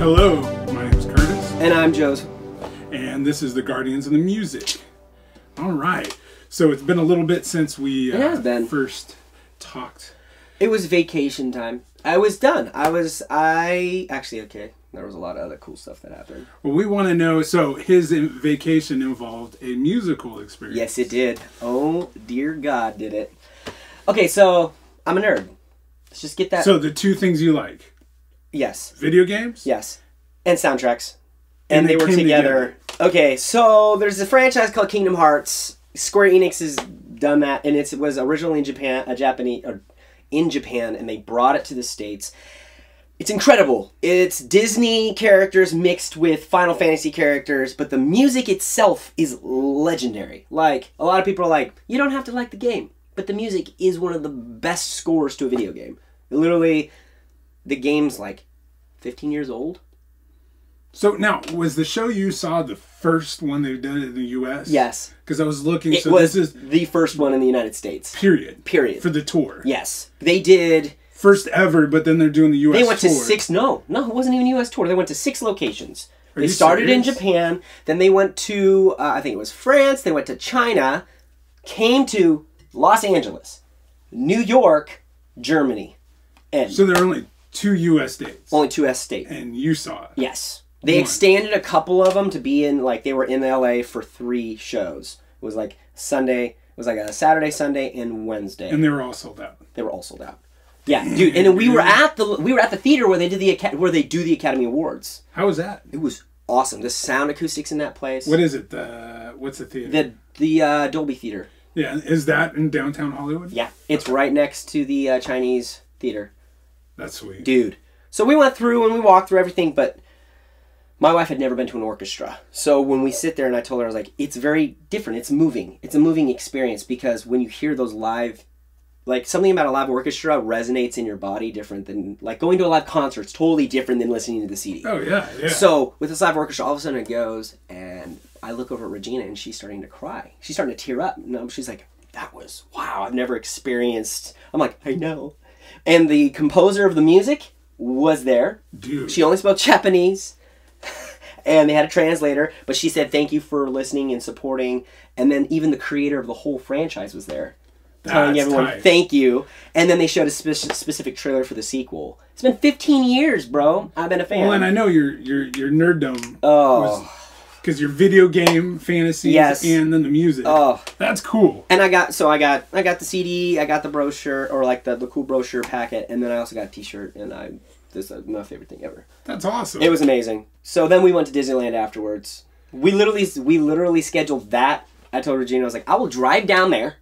Hello, my name is Curtis. And I'm Joseph. And this is the Guardians of the Music. All right. So it's been a little bit since we first talked. It was vacation time. I was done. Actually, okay. There was a lot of other cool stuff that happened. Well, we want to know, so his vacation involved a musical experience. Yes, it did. Oh, dear God, did it. Okay, so I'm a nerd. Let's just get that. So the two things you like. Yes. Video games? Yes. And soundtracks. And they were came together. Okay, so there's a franchise called Kingdom Hearts. Square Enix has done that, and it was originally in Japan, and they brought it to the States. It's incredible. It's Disney characters mixed with Final Fantasy characters, but the music itself is legendary. Like, a lot of people are like, you don't have to like the game, but the music is one of the best scores to a video game. Literally, the game's like 15 years old. So now, was the show you saw the first one they've done in the U.S.? Yes. Because I was looking. It was the first one in the United States. Period. Period. For the tour. Yes. They did. First ever, but then they're doing the U.S. tour. They went to six. No, it wasn't even U.S. tour. They went to 6 locations. They started in Japan. Then they went to, I think it was France. They went to China. Came to Los Angeles, New York, Germany. And so there are only 2 U.S. dates. Only 2 U.S. states. And you saw it. Yes. They extended a couple of them to be in, like, they were in L.A. for 3 shows. It was like Sunday, it was like a Saturday, Sunday, and Wednesday. And they were all sold out. They were all sold out. Yeah, dude. And then we were at the theater where they do the Academy Awards. How was that? It was awesome. The sound acoustics in that place. What is it? What's the theater? The Dolby Theater. Yeah, is that in downtown Hollywood? Yeah, it's right next to the Chinese theater. That's sweet, dude. So we went through and we walked through everything, but my wife had never been to an orchestra. So when we sit there and I told her, I was like, it's very different. It's moving. It's a moving experience because when you hear those live, like something about a live orchestra resonates in your body different than like going to a live concert. It's totally different than listening to the CD. Oh, yeah, yeah. So with this live orchestra, all of a sudden it goes and I look over at Regina and she's starting to cry. She's starting to tear up. No, she's like, that was, wow, I've never experienced. I'm like, I know. And the composer of the music was there. Dude. She only spoke Japanese. And they had a translator, but she said thank you for listening and supporting. And then even the creator of the whole franchise was there, telling everyone thank you. And then they showed a specific trailer for the sequel. It's been 15 years, bro. I've been a fan. Well, and I know your nerddom. Oh, because your video game fantasies, yes, and then the music. Oh, that's cool. And I got the CD, I got the brochure, or like the cool brochure packet, and then I also got a T-shirt, and this is my favorite thing ever. That's awesome. It was amazing. So then we went to Disneyland afterwards. We literally scheduled that. I told Regina, I was like, I will drive down there.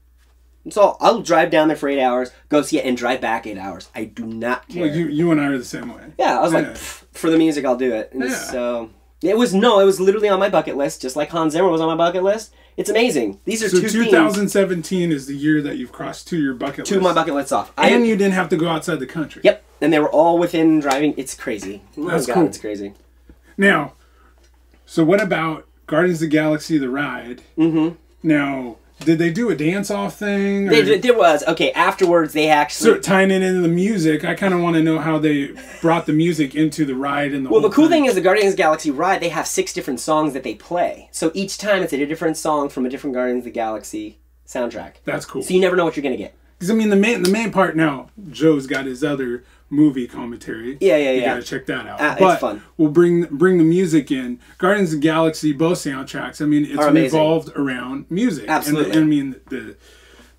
So I'll drive down there for 8 hours, go see it, and drive back 8 hours. I do not care. Well, you and I are the same way. Yeah, I was like, for the music, I'll do it. And so it was literally on my bucket list, just like Hans Zimmer was on my bucket list. It's amazing. These are two 2017 is the year that you've crossed your bucket list. 2 of my bucket lists off. And you didn't have to go outside the country. Yep. And they were all within driving. It's crazy. Oh That's God, cool. It's crazy. Now, so what about Guardians of the Galaxy, the ride? Mm-hmm. Now, did they do a dance-off thing? There was. Okay, afterwards they actually... So tying it into the music, I kind of want to know how they brought the music into the ride and the Well, the cool thing is the Guardians of the Galaxy ride, they have 6 different songs that they play. So each time it's a different song from a different Guardians of the Galaxy soundtrack. That's cool. So you never know what you're going to get. Because, I mean, the main part now, Joe's got his other movie commentary. Yeah. You gotta check that out. It's fun. We'll bring the music in. Guardians of the Galaxy, both soundtracks, I mean, it's revolved around music. Absolutely. And I mean, the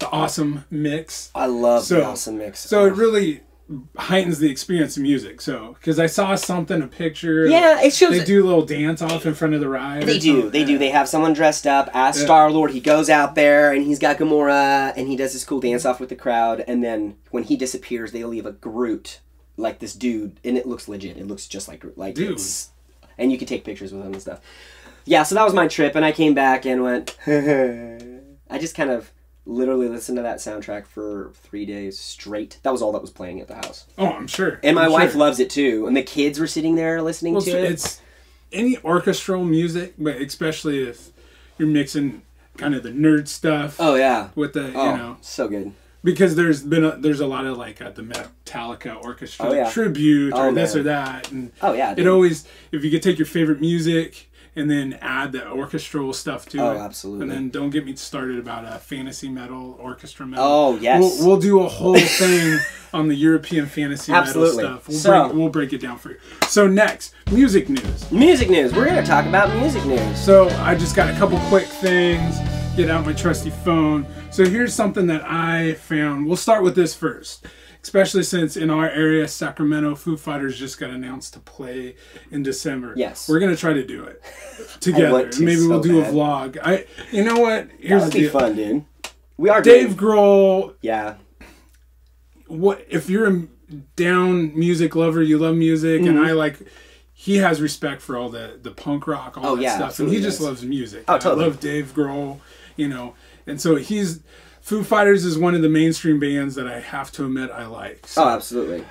awesome mix. I love the awesome mix. So it really heightens the experience of music. So, because I saw a picture. Yeah, it shows. They do a little dance off in front of the ride. They do. They have someone dressed up as Star-Lord. He goes out there and he's got Gamora and he does this cool dance off with the crowd. And then when he disappears, they leave a Groot, like this dude, and it looks legit. It looks just like Groot. Like dude. And you can take pictures with him and stuff. Yeah, so that was my trip, and I came back and went. I just kind of literally listened to that soundtrack for 3 days straight. That was all that was playing at the house. Oh, I'm sure. And my wife loves it too. And the kids were sitting there listening to it. It's any orchestral music, but especially if you're mixing kind of the nerd stuff. Oh, yeah. With the, you know. So good. Because there's a lot of like the Metallica Orchestra tribute or this or that, and it always, if you could take your favorite music and then add the orchestral stuff to it. Absolutely. And then don't get me started about fantasy metal, orchestra metal. Oh, yes. We'll do a whole thing on the European fantasy metal stuff. We'll break it down for you. So next, music news. Music news. We're going to talk about music news. So I just got a couple quick things. Get out my trusty phone. So here's something that I found. We'll start with this first. Especially since in our area, Sacramento, Foo Fighters just got announced to play in December. Yes. We're going to try to do it together. Maybe we'll do a vlog. You know what? Here's the deal. Fun, dude. We are Dave Grohl. Yeah. What if you're a down music lover, you love music, and he has respect for all the punk rock, all that stuff. And he just loves music. Oh, totally. I love Dave Grohl, and so Foo Fighters is one of the mainstream bands that I have to admit I like. So, absolutely.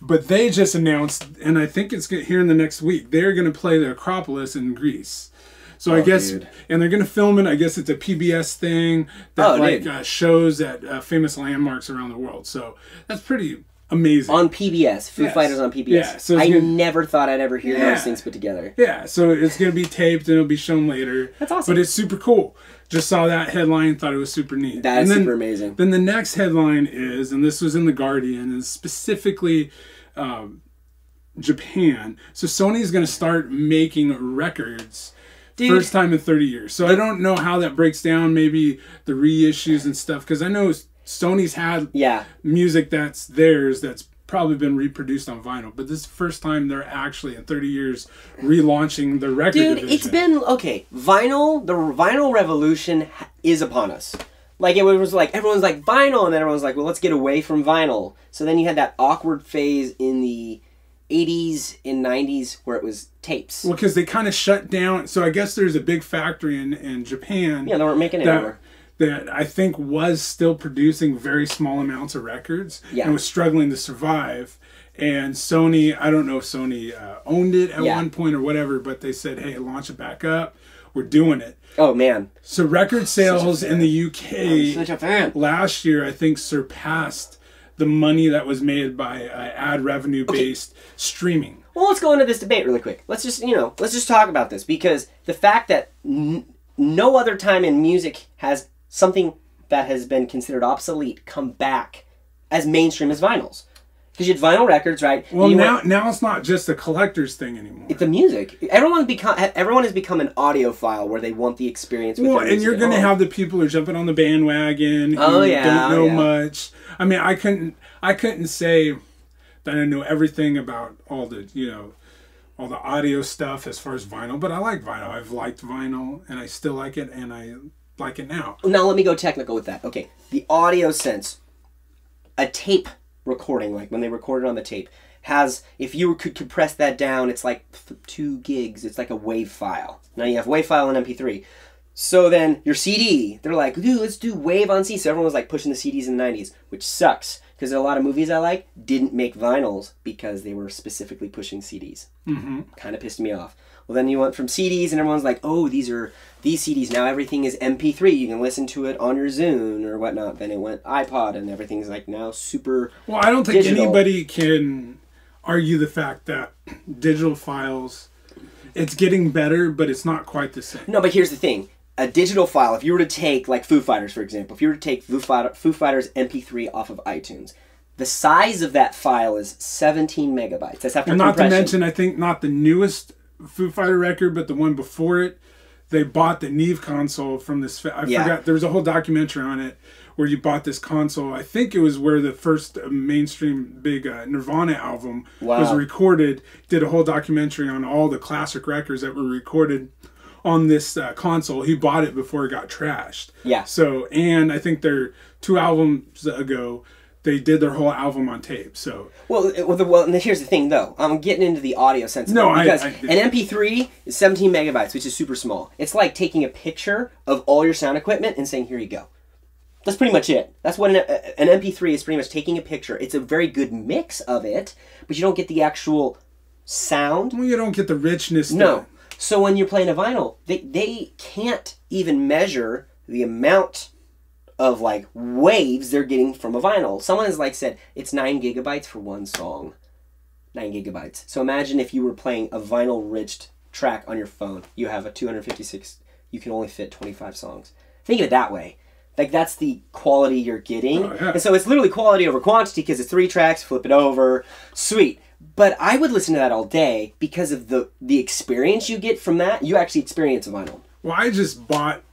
But they just announced, and I think it's here in the next week, they're going to play the Acropolis in Greece. So I guess, and they're going to film it. I guess it's a PBS thing that shows at famous landmarks around the world. So that's pretty amazing. On PBS, Foo Fighters on PBS. Yeah, so I never thought I'd ever hear those things put together. Yeah, so it's going to be taped and it'll be shown later. That's awesome. But it's super cool. Just saw that headline, thought it was super neat. That's super amazing. Then the next headline is, and this was in The Guardian, and specifically Japan. So Sony's going to start making records. Dude. First time in 30 years. So I don't know how that breaks down, maybe the reissues and stuff, because I know Sony's had music that's theirs that's probably been reproduced on vinyl, but this is the first time they're actually in 30 years relaunching the record division. It's been vinyl. The vinyl revolution is upon us. Like it was like everyone's like vinyl, and then everyone's like, well, let's get away from vinyl. So then you had that awkward phase in the 80s and 90s where it was tapes. Well, because they kind of shut down. So I guess there's a big factory in Japan. Yeah, they weren't making it anymore. That I think was still producing very small amounts of records and was struggling to survive. And Sony, I don't know if Sony owned it at one point or whatever, but they said, hey, launch it back up. We're doing it. Oh, man. So record sales in the UK last year, I think, surpassed the money that was made by ad revenue-based streaming. Well, let's go into this debate really quick. Let's just talk about this, because the fact that no other time in music has something that has been considered obsolete come back as mainstream as vinyls. Because you had vinyl records, right? Well, now it's not just a collector's thing anymore. It's the music. Everyone has become an audiophile where they want the experience. Well, and you're going to have the people who are jumping on the bandwagon who don't know much. I mean, I couldn't say that I know everything about all the all the audio stuff as far as vinyl, but I like vinyl. I've liked vinyl, and I still like it, and I like it now. Now let me go technical with that. Okay, the audio sense, a tape recording, like when they recorded on the tape, has, if you could compress that down, it's like 2 gigs. It's like a WAV file. Now you have WAV file and MP3. So then your CD, they're like, dude, let's do WAV on CD. So everyone was like pushing the CDs in the 90s, which sucks. Because a lot of movies I like didn't make vinyls because they were specifically pushing CDs. Kind of pissed me off. Well, then you went from CDs and everyone's like, oh, these CDs. Now everything is MP3. You can listen to it on your Zune or whatnot. Then it went iPod and everything's like now super Well, I don't think anybody can argue the fact that digital files, it's getting better, but it's not quite the same. No, but here's the thing. A digital file, if you were to take, like Foo Fighters, for example, if you were to take Foo Fighters MP3 off of iTunes, the size of that file is 17 megabytes. That's after compression. Not to mention, I think, not the newest Foo Fighter record, but the one before it, they bought the Neve console from this. I forgot. There was a whole documentary on it where you bought this console. I think it was where the first mainstream big Nirvana album was recorded. Did a whole documentary on all the classic records that were recorded on this console. He bought it before it got trashed. Yeah. So, and I think they're 2 albums ago, they did their whole album on tape. So well, and here's the thing, though. I'm getting into the audio sense of it, because an MP3 is 17 megabytes, which is super small. It's like taking a picture of all your sound equipment and saying, here you go. That's pretty much it. That's what an MP3 is, pretty much taking a picture. It's a very good mix of it, but you don't get the actual sound. Well, you don't get the richness. No. So when you're playing a vinyl, they can't even measure the amount of like waves they're getting from a vinyl. Someone has like said it's 9 gigabytes for one song. 9 gigabytes. So imagine if you were playing a vinyl-rich track on your phone. You have a 256, you can only fit 25 songs. Think of it that way. Like, that's the quality you're getting. Oh, yeah. And so it's literally quality over quantity because it's 3 tracks, flip it over, sweet. But I would listen to that all day because of the experience you get from that. You actually experience a vinyl. Well,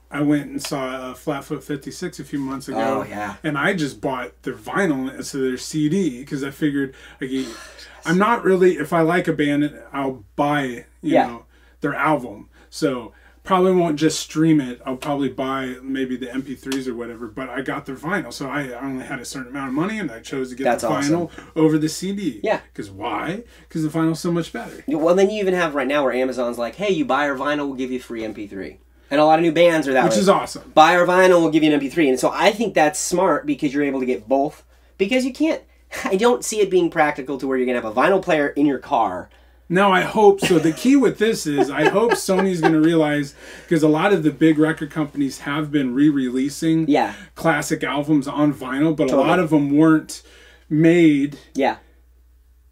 I went and saw Flatfoot 56 a few months ago. Oh, yeah. And I just bought their vinyl instead of their CD because I figured, I'm not really, if I like a band, I'll buy, you know, their album. So probably won't just stream it. I'll probably buy maybe the MP3s or whatever, but I got their vinyl. So I only had a certain amount of money and I chose to get the vinyl over the CD. Yeah. Because why? Because the vinyl's so much better. Well, then you even have right now where Amazon's like, hey, you buy our vinyl, we'll give you free MP3. And a lot of new bands are that way. Which is awesome. Buy our vinyl, we'll give you an MP3. And so I think that's smart because you're able to get both. Because you can't, I don't see it being practical to where you're going to have a vinyl player in your car. Now, I hope, so the key with this is, I hope Sony's going to realize, because a lot of the big record companies have been re-releasing classic albums on vinyl, but a lot of them weren't made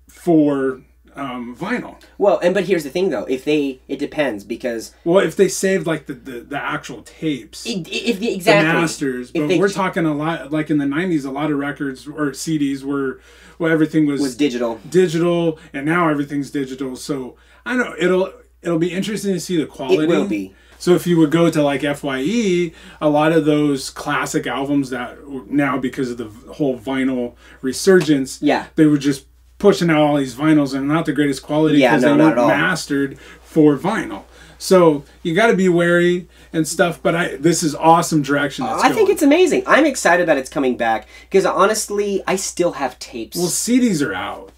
for vinyl. Well, but here's the thing though, it depends because... Well, if they saved like the actual tapes, exactly. the masters, but we're talking a lot, like in the 90s, a lot of records or CDs were... Well, everything was digital, and now everything's digital. So I don't know. It'll be interesting to see the quality. It will be. So if you would go to like FYE, a lot of those classic albums that now, because of the whole vinyl resurgence, they were just pushing out all these vinyls and not the greatest quality because they weren't mastered for vinyl. So you got to be wary and stuff, but this is awesome direction. I think it's amazing. I'm excited that it's coming back because honestly, I still have tapes. Well, CDs are out.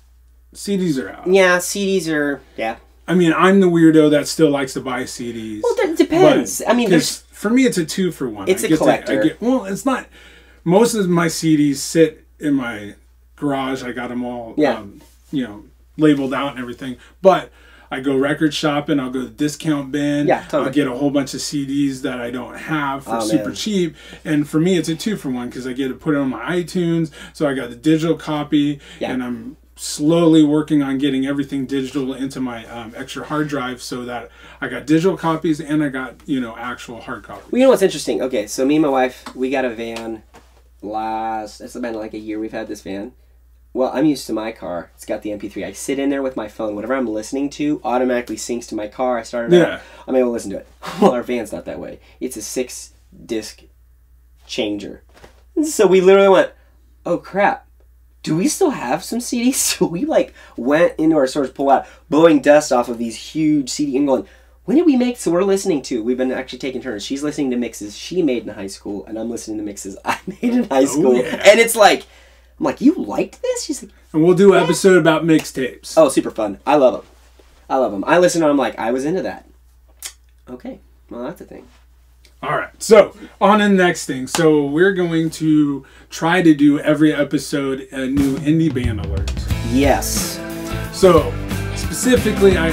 CDs are out. Yeah, CDs are. Yeah. I mean, I'm the weirdo that still likes to buy CDs. Well, it depends. I mean, for me, it's a 2-for-1. It's a collector. Well, it's not. Most of my CDs sit in my garage. I got them all, you know, labeled out and everything, but. I go record shopping, I'll go to the discount bin, I'll get a whole bunch of CDs that I don't have for super cheap. And for me, it's a 2-for-1 because I get to put it on my iTunes. So I got the digital copy, and I'm slowly working on getting everything digital into my extra hard drive so that I got digital copies and I got, you know, actual hard copies. Well, you know what's interesting? Okay, so me and my wife, we got a van it's been like a year we've had this van. Well, I'm used to my car. It's got the MP3. I sit in there with my phone. Whatever I'm listening to automatically syncs to my car. I start it up. I'm able to listen to it. Well, our van's not that way. It's a 6-disc changer. So we literally went, oh crap, do we still have some CDs? So we like went into our stores, pull out, blowing dust off of these huge CD and going, when did we make, so we're listening to, we've been actually taking turns. She's listening to mixes she made in high school, and I'm listening to mixes I made in high school. And it's like, I'm like, you liked this? She's like, and we'll do an episode about mixtapes. Oh, super fun. I love them. I love them. I listen and I'm like, I was into that. Okay. Well, that's a thing. All right. So, on to the next thing. So, we're going to try to do every episode a new indie band alert. Yes. So, specifically, I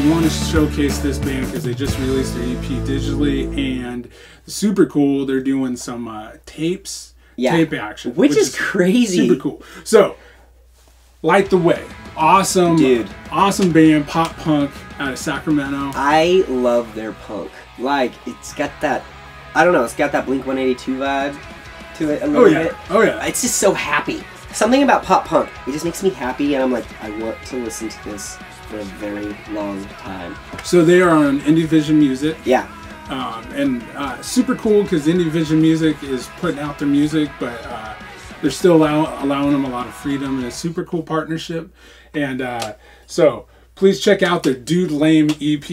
want to showcase this band because they just released their EP digitally and super cool. They're doing some tapes. Tape action. Which is crazy. Super cool. So, Light the Way. Awesome. Dude. Awesome band, pop punk out of Sacramento. I love their punk. Like, it's got that, I don't know, it's got that Blink-182 vibe to it a little bit. Oh, yeah. It's just so happy. Something about pop punk, it just makes me happy, and I'm like, I want to listen to this for a very long time. So, they are on Indie Vision Music. Yeah. And super cool because Indie Vision Music is putting out their music, but they're still allowing them a lot of freedom, and a super cool partnership. And so please check out the Dude Lame EP.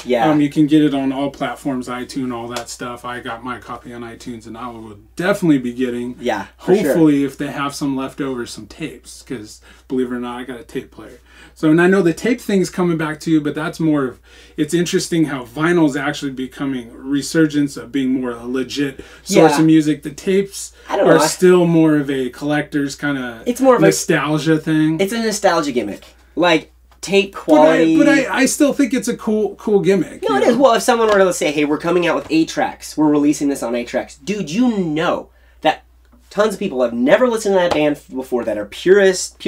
Yeah. You can get it on all platforms, iTunes, all that stuff. I got my copy on iTunes, and I will definitely be getting, hopefully, if they have some leftovers, some tapes, because believe it or not, I got a tape player. So, and I know the tape thing's coming back to you, but that's more of, it's interesting how vinyl is actually becoming a resurgence of being more a legit source of music. The tapes are still more of a collector's kind of nostalgia thing. It's a nostalgia gimmick. Like, tape quality. But I still think it's a cool gimmick. No, it is. Well, if someone were to say, hey, we're coming out with 8 tracks, we're releasing this on 8 tracks. Dude, you know that tons of people have never listened to that band before that are puritist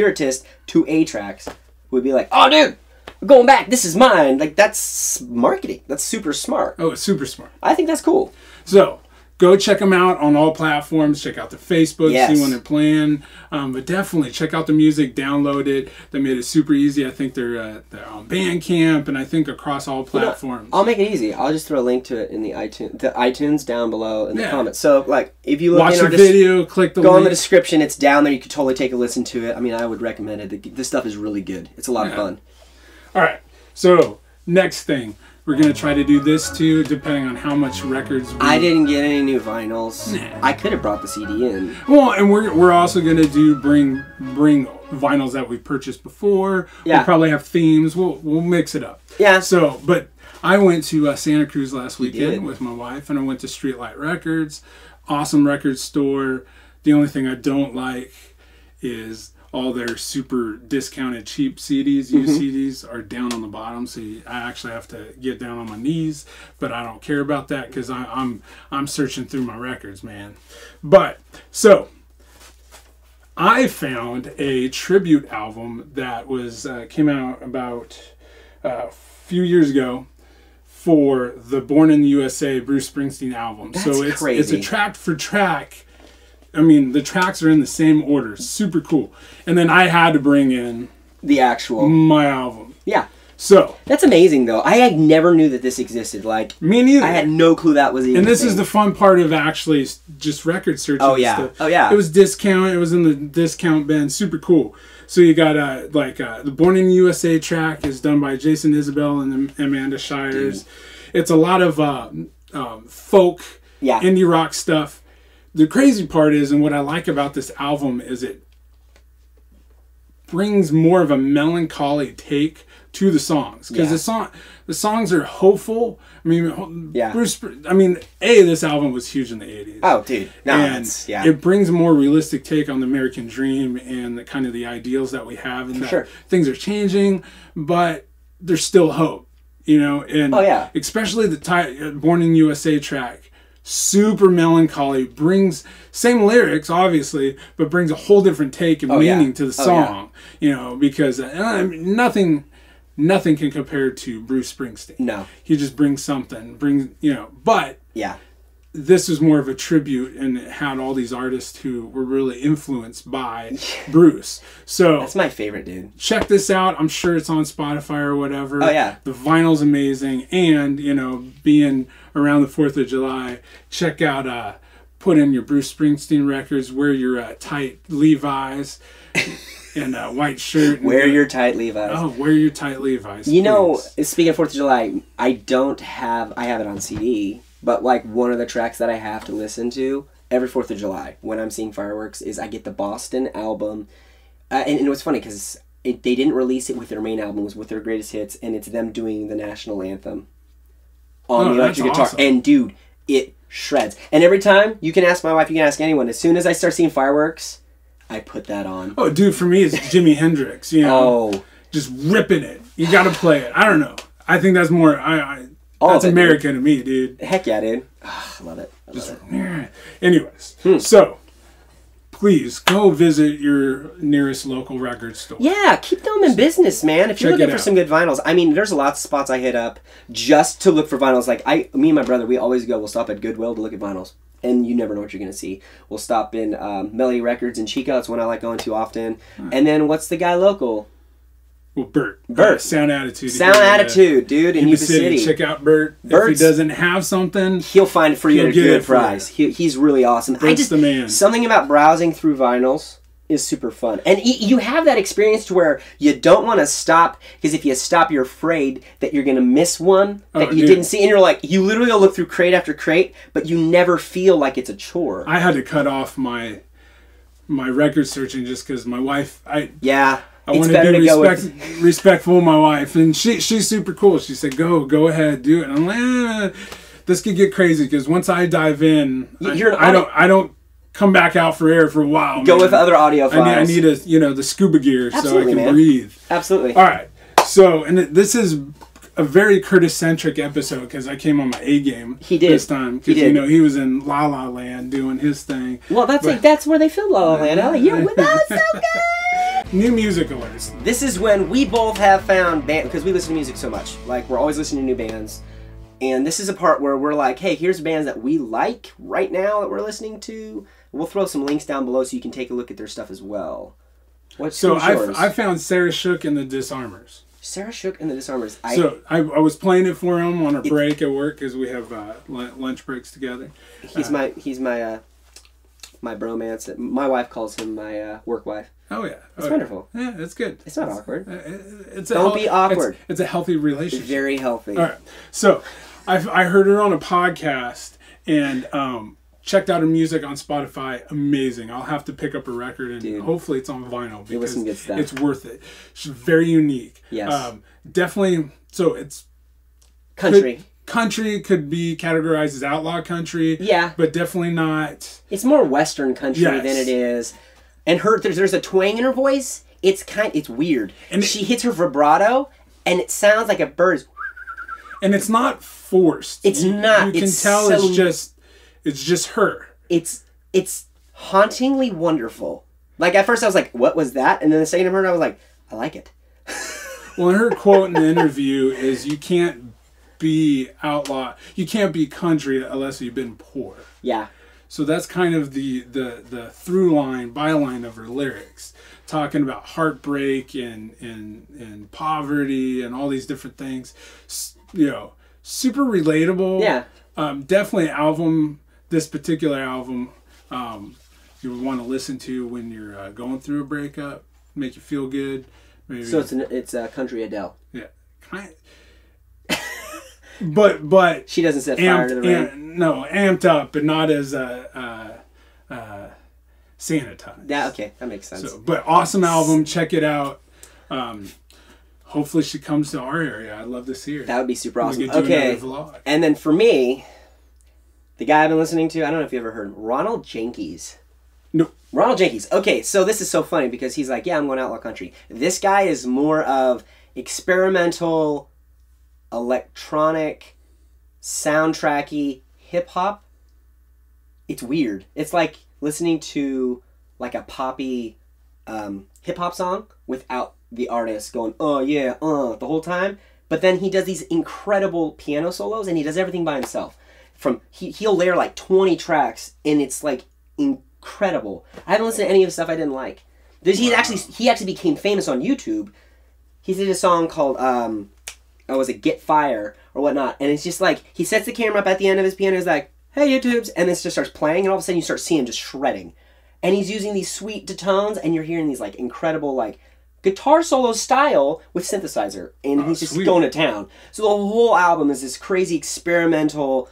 to A-Tracks would be like, oh, dude, we're going back. This is mine. Like, that's marketing. That's super smart. Oh, it's super smart. I think that's cool. So, go check them out on all platforms. Check out their Facebook, Yes. see when they're playing. But definitely check out the music, download it. They made it super easy. I think they're on Bandcamp, and I think across all platforms. I'll make it easy. I'll just throw a link to it in the iTunes down below in the comments. So, like, if you look watch in the our video, click the go link. in the description. It's down there. You could totally take a listen to it. I mean, I would recommend it. This stuff is really good. It's a lot of fun. All right. So, next thing. We're going to try to do this too, depending on how much records I didn't get any new vinyls. Nah. I could have brought the CD in. Well, and we're also going to bring vinyls that we've purchased before. Yeah. We'll probably have themes. We'll mix it up. Yeah. So, but I went to Santa Cruz last did. weekend with my wife, and I went to Streetlight Records. Awesome record store. The only thing I don't like is all their super discounted cheap CDs, used CDs are down on the bottom, so I actually have to get down on my knees. But I don't care about that because I'm searching through my records, man. But so I found a tribute album that was came out about a few years ago for the Born in the USA Bruce Springsteen album. That's so crazy. It's a track for track. I mean, the tracks are in the same order. Super cool. And then I had to bring in The actual. my album. Yeah. So That's amazing, though. I never knew that this existed. Like, me neither. I had no clue that was even And this a thing. is the fun part of actually just record searching. Oh, and yeah. stuff. Oh, yeah. It was discount. It was in the discount bin. Super cool. So you got the Born in the USA track is done by Jason Isabel and Amanda Shires. Dude. It's a lot of folk, Yeah. indie rock stuff. The crazy part is, and what I like about this album is it brings more of a melancholy take to the songs, because the songs are hopeful. I mean, this album was huge in the 80s. Oh, dude. No, And it brings a more realistic take on the American dream and the kind of the ideals that we have, and that things are changing, but there's still hope, you know. And especially the Born in USA track, super melancholy, brings same lyrics obviously, but brings a whole different take and meaning to the song, you know, because nothing can compare to Bruce Springsteen. No, he just brings something, but this is more of a tribute, and it had all these artists who were really influenced by Bruce. So that's my favorite, dude. Check this out. I'm sure it's on Spotify or whatever. Oh, yeah. The vinyl's amazing. And, you know, being around the 4th of July, check out, put in your Bruce Springsteen records, wear your tight Levi's and a white shirt. Wear your tight Levi's. Oh, wear your tight Levi's. You know, speaking of 4th of July, I have it on CD. But, like, one of the tracks that I have to listen to every 4th of July when I'm seeing fireworks is I get the Boston album. And it was funny because they didn't release it with their main album. It was with their greatest hits. And it's them doing the national anthem on the electric guitar. Awesome. And, dude, it shreds. And every time, you can ask my wife, you can ask anyone, as soon as I start seeing fireworks, I put that on. Oh, dude, for me, it's Jimi Hendrix, you know. Just ripping it. You got to play it. I don't know. I think that's more... That's American to me, dude. Heck yeah, dude. Oh, I love it. Anyways, so please go visit your nearest local record store. Yeah, keep them in business, man. If you're looking for some good vinyls, I mean, there's lots of spots I hit up just to look for vinyls. Like me and my brother, we always go. We'll stop at Goodwill to look at vinyls, and you never know what you're gonna see. We'll stop in Melody Records in Chico. It's one I like going to often. And then what's the guy local? Well, Bert. Sound Attitude. Sound Attitude, dude, in Yuba City. Check out Bert. If he doesn't have something, he'll find it for you at a good price. He's really awesome. Bert's the man. Something about browsing through vinyls is super fun. And you have that experience to where you don't want to stop, because if you stop, you're afraid that you're going to miss one that you didn't see. And you're like, you literally look through crate after crate, but you never feel like it's a chore. I had to cut off my record searching just because my wife... I want to be respectful of my wife, and she's super cool. She said, "Go ahead, do it." And I'm like, this could get crazy because once I dive in, I don't come back out for air for a while. Go with other audio files. I need the scuba gear so I can breathe. Absolutely. All right. So, and this is a very Curtis-centric episode because I came on my A game. He did this time because you know he was in La La Land doing his thing. Well, that's where they filmed La La Land. Oh, you're with us, so good. New music alerts. This is when we both have found band because we listen to music so much. Like we're always listening to new bands, and this is a part where we're like, hey, here's bands that we like right now that we're listening to. We'll throw some links down below so you can take a look at their stuff as well. Who's yours? I found Sarah Shook and the Disarmers. Sarah Shook and the Disarmers. I was playing it for him on a break at work because we have lunch breaks together. He's my bromance. My wife calls him my work wife. Oh yeah, it's wonderful. Yeah, it's good. It's not awkward. Don't be awkward. It's a healthy relationship. It's very healthy. All right, so I heard her on a podcast and checked out her music on Spotify. Amazing. I'll have to pick up a record and hopefully it's on vinyl because it's worth it. She's very unique. Yes. Definitely. So it's country. Country could be categorized as outlaw country. Yeah. But definitely not. It's more Western country than it is. And there's a twang in her voice. It's weird. And she hits her vibrato and it sounds like a bird's. And it's not forced. It's not. You can tell it's just her. It's hauntingly wonderful. Like at first I was like, what was that? And then the second I heard it, I was like, I like it. Well, her quote in the interview is, you can't be outlaw, you can't be country unless you've been poor. Yeah. So that's kind of the through line, byline of her lyrics, talking about heartbreak and poverty and all these different things. You know, super relatable. Yeah. Definitely album. This particular album, you would want to listen to when you're going through a breakup, make you feel good. Maybe. So it's a country Adele. Yeah, but she doesn't set fire to the rain. No, amped up, but not as sanitized. Yeah, okay, that makes sense. So, but awesome album. Check it out. Hopefully she comes to our area. I'd love to see her. That would be super awesome. Okay, and then for me, the guy I've been listening to, I don't know if you ever heard Ronald Jenkees. No. Ronald Jenkees. Okay, so this is so funny because he's like, yeah, I'm going outlaw country. This guy is more of experimental, electronic, soundtracky hip-hop. It's weird. It's like listening to like a poppy hip-hop song without the artist going, oh yeah, the whole time. But then he does these incredible piano solos and he does everything by himself. He'll layer like 20 tracks and it's like incredible. I haven't listened to any of the stuff I didn't like. He actually became famous on YouTube. He did a song called was it Get Fire or whatnot, and it's just like he sets the camera up at the end of his piano. He's like, hey YouTubes, and then it just starts playing, and all of a sudden you start seeing him just shredding, and he's using these sweet tones, and you're hearing these like incredible like guitar solo style with synthesizer, and he's just going to town. So the whole album is this crazy experimental,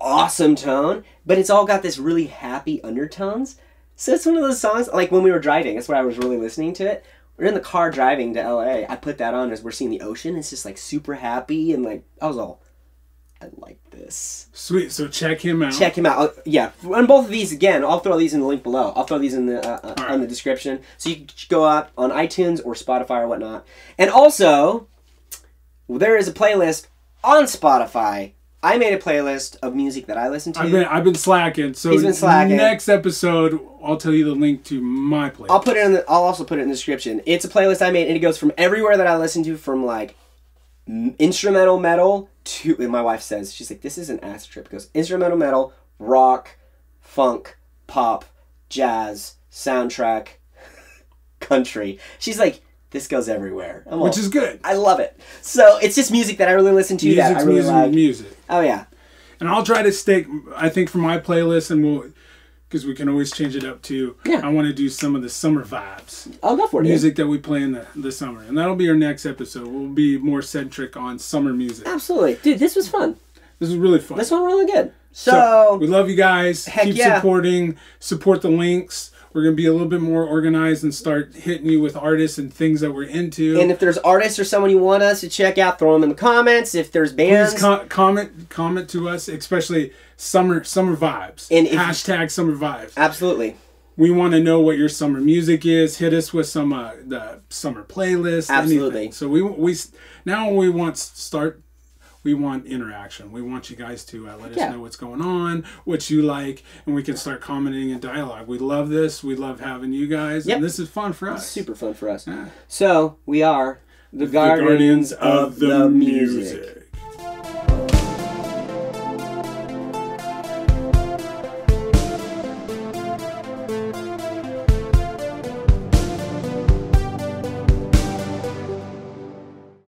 awesome tone, but it's all got this really happy undertones. So it's one of those songs, like when we were driving, that's where I was really listening to it. We're in the car driving to LA. I put that on as we're seeing the ocean. It's just like super happy and like, I was all, I like this. Sweet, so check him out. Check him out. Yeah, on both of these, again, I'll throw these in the link below. I'll throw these in the on the description. So you can go up on iTunes or Spotify or whatnot. And also, there is a playlist on Spotify. I made a playlist of music that I listen to. I've been slacking. So he's been slacking. Next episode, I'll tell you the link to my playlist. I'll also put it in the description. It's a playlist I made, and it goes from everywhere that I listen to, from like instrumental metal to. And my wife says, she's like, "This is an acid trip." It goes instrumental metal, rock, funk, pop, jazz, soundtrack, country. She's like, this goes everywhere. Which is good. I love it. So it's just music that I really listen to. That I really like. Music. Oh yeah. And I'll try to stick. I think for my playlist, and because we can always change it up too. Yeah. I want to do some of the summer vibes. I'll go for it. Music that we play in the summer, and that'll be our next episode. We'll be more centric on summer music. Absolutely, dude. This was fun. This was really fun. This one really good. So we love you guys. Keep supporting. Support the links. We're going to be a little bit more organized and start hitting you with artists and things that we're into. And if there's artists or someone you want us to check out, throw them in the comments. If there's bands... Please comment to us, especially summer vibes. And hashtag summer vibes. Absolutely. We want to know what your summer music is. Hit us with some the summer playlist. Absolutely. Anything. So we now we want interaction. We want you guys to let us know what's going on, what you like, and we can start commenting in dialogue. We love this. We love having you guys, and this is fun for us. It's super fun for us. Yeah. So we are the Guardians of the Music.